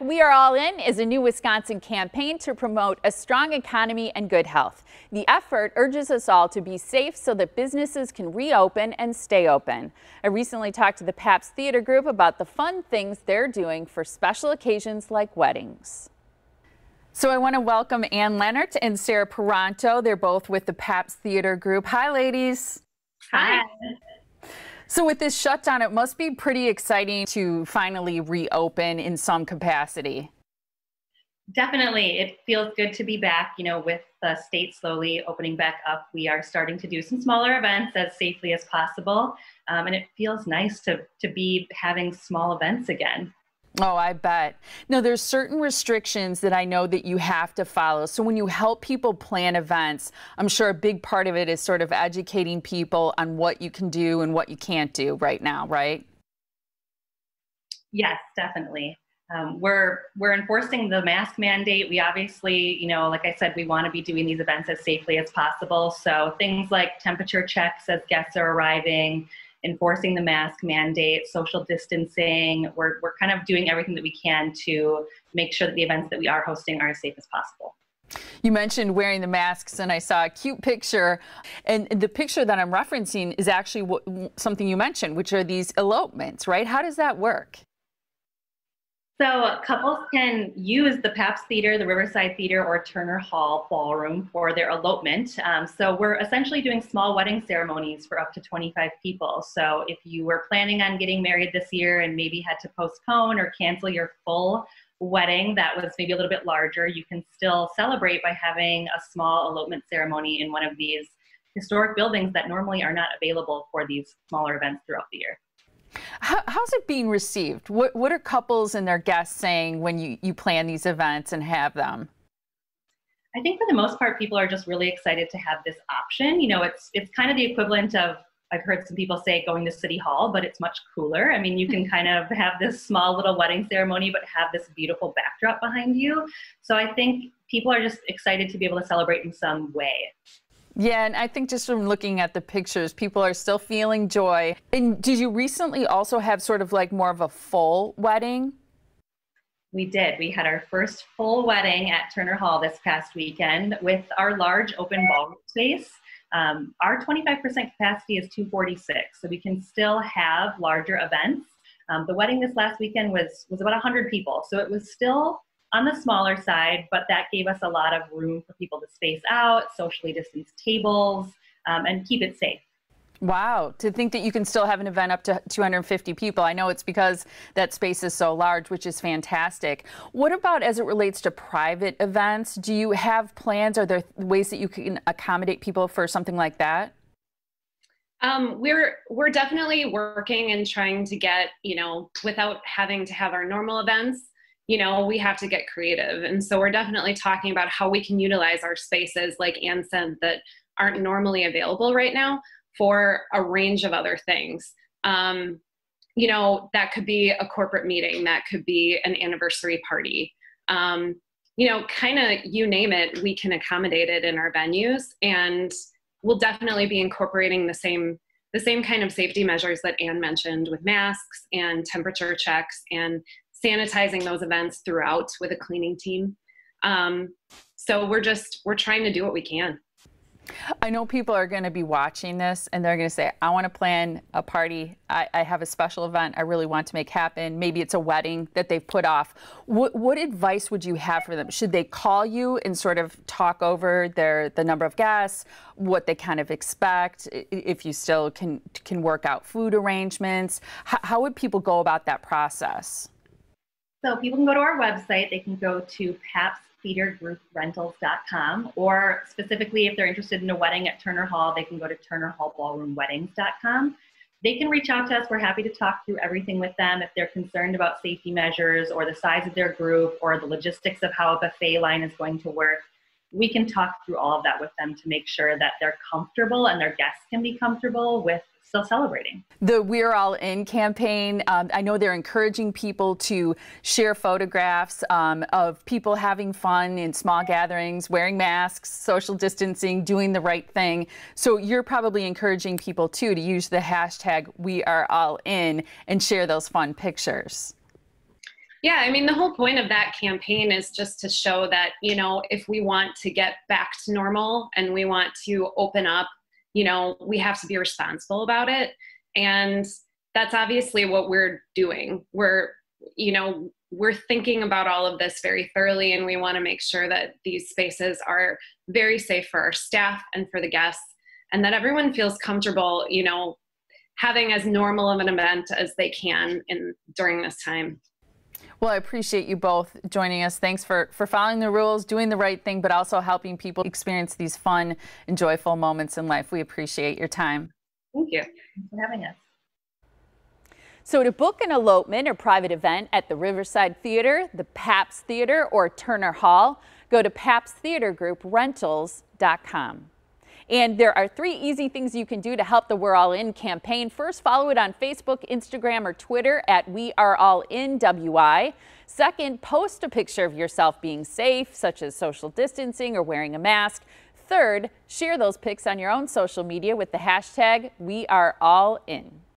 We Are All In is a new Wisconsin campaign to promote a strong economy and good health. The effort urges us all to be safe so that businesses can reopen and stay open. I recently talked to the Pabst Theater Group about the fun things they're doing for special occasions like weddings. So I want to welcome Ann Leonard and Sarah Peranto. They're both with the Pabst Theater Group. Hi, ladies. Hi. So with this shutdown, it must be pretty exciting to finally reopen in some capacity. Definitely. It feels good to be back. With the state slowly opening back up, we are starting to do some smaller events as safely as possible. And it feels nice to be having small events again. Oh, I bet. Now, there's certain restrictions that I know that you have to follow. So when you help people plan events, I'm sure a big part of it is sort of educating people on what you can do and what you can't do right now, right? Yes, definitely. We're enforcing the mask mandate. We obviously, like I said, we want to be doing these events as safely as possible. So things like temperature checks as guests are arriving, enforcing the mask mandate, social distancing. We're kind of doing everything that we can to make sure that the events that we are hosting are as safe as possible. You mentioned wearing the masks, and I saw a cute picture. And the picture that I'm referencing is actually something you mentioned, which are these elopements, right? How does that work? So couples can use the Pabst Theater, the Riverside Theater, or Turner Hall Ballroom for their elopement. So we're essentially doing small wedding ceremonies for up to 25 people. So if you were planning on getting married this year and maybe had to postpone or cancel your full wedding that was maybe a little bit larger, you can still celebrate by having a small elopement ceremony in one of these historic buildings that normally are not available for these smaller events throughout the year. How's it being received? What are couples and their guests saying when you plan these events and have them? I think for the most part, people are just really excited to have this option. It's kind of the equivalent of, I've heard some people say, going to City Hall, but it's much cooler. I mean, you can kind of have this small little wedding ceremony, but have this beautiful backdrop behind you. So I think people are just excited to be able to celebrate in some way. Yeah, and I think just from looking at the pictures, people are still feeling joy. And did you recently also have sort of like more of a full wedding? We did. We had our first full wedding at Turner Hall this past weekend with our large open ballroom space. Our 25% capacity is 246, so we can still have larger events. The wedding this last weekend was about 100 people, so it was still on the smaller side, but that gave us a lot of room for people to space out, socially distanced tables, and keep it safe. Wow, to think that you can still have an event up to 250 people. I know it's because that space is so large, which is fantastic. What about as it relates to private events? Do you have plans? Are there ways that you can accommodate people for something like that? We're definitely working and trying to get, without having to have our normal events, we have to get creative. And so we're definitely talking about how we can utilize our spaces, like Ann said, that aren't normally available right now for a range of other things. That could be a corporate meeting, that could be an anniversary party. Kind of you name it, we can accommodate it in our venues, and we'll definitely be incorporating the same kind of safety measures that Ann mentioned, with masks and temperature checks and sanitizing those events throughout with a cleaning team. So we're trying to do what we can. I know people are going to be watching this and they're going to say, I want to plan a party. I have a special event I really want to make happen. Maybe it's a wedding that they've put off. What advice would you have for them? Should they call you and sort of talk over the number of guests, what they kind of expect, if you still can work out food arrangements? How would people go about that process? So people can go to our website. They can go to pabsttheatergrouprentals.com, or specifically if they're interested in a wedding at Turner Hall, they can go to turnerhallballroomweddings.com. They can reach out to us. We're happy to talk through everything with them. If they're concerned about safety measures or the size of their group or the logistics of how a buffet line is going to work, we can talk through all of that with them to make sure that they're comfortable and their guests can be comfortable with still celebrating. The We're All In campaign, I know they're encouraging people to share photographs of people having fun in small gatherings, wearing masks, social distancing, doing the right thing. So you're probably encouraging people too to use the hashtag We Are All In and share those fun pictures. Yeah, I mean, the whole point of that campaign is just to show that, you know, if we want to get back to normal and we want to open up, you know, we have to be responsible about it. And that's obviously what we're doing. You know, we're thinking about all of this very thoroughly, and we want to make sure that these spaces are very safe for our staff and for the guests, and that everyone feels comfortable, you know, having as normal of an event as they can during this time. Well, I appreciate you both joining us. Thanks for following the rules, doing the right thing, but also helping people experience these fun and joyful moments in life. We appreciate your time. Thank you. Thanks for having us. So to book an elopement or private event at the Riverside Theater, the Pabst Theater, or Turner Hall, go to PabstTheaterGroupRentals.com. And there are 3 easy things you can do to help the We're All In campaign. First, follow it on Facebook, Instagram, or Twitter at We Are All In WI. Second, post a picture of yourself being safe, such as social distancing or wearing a mask. Third, share those pics on your own social media with the hashtag We Are All In.